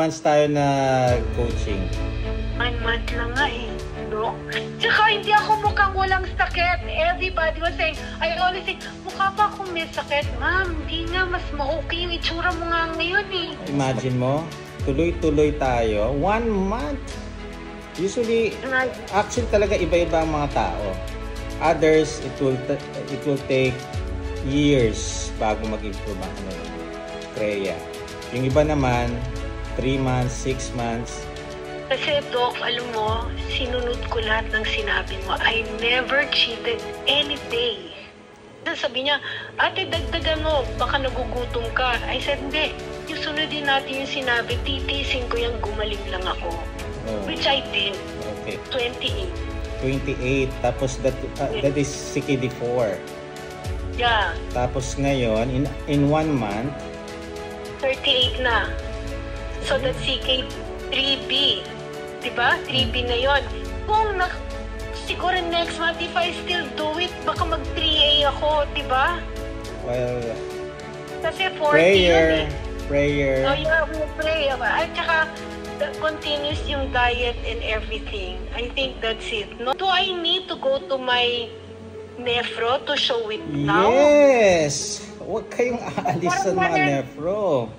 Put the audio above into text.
months tayo na coaching? 1 month lang nga eh. No? Tsaka hindi ako mukhang walang sakit. Everybody was saying, I always say, mukha pa akong may sakit. Ma'am, hindi nga, mas ma-okay yung itsura mo nga ngayon eh. Imagine mo, tuloy-tuloy tayo. 1 month. Usually, actually talaga iba-iba ang mga tao. Others, it will take years bago mag-improve ang Freya. Yung iba naman, 3 months, 6 months. Kasi Doc, alam mo, sinunod ko lahat ng sinabi mo. I never cheated any day. Sabi niya, ate, dagdagan mo, baka nagugutom ka. I said, hindi. Yung sunodin natin yung sinabi, titisin ko yung gumaling lang ako. Oh. Which I did. Okay. 28. 28. Tapos that is CKD4. Yeah. Tapos ngayon, in 1 month, 38 na. So that's CK3B. Diba? 3B na yon. Kung siguro next month, if I still do it, baka mag-3A ako, diba? Well, kasi 40 prayer. Oh yeah, we pray. At saka, continuous yung diet and everything. I think that's it. No? Do I need to go to my nephro to show it now? Yes! Huwag kayong aalis sa mga nephro.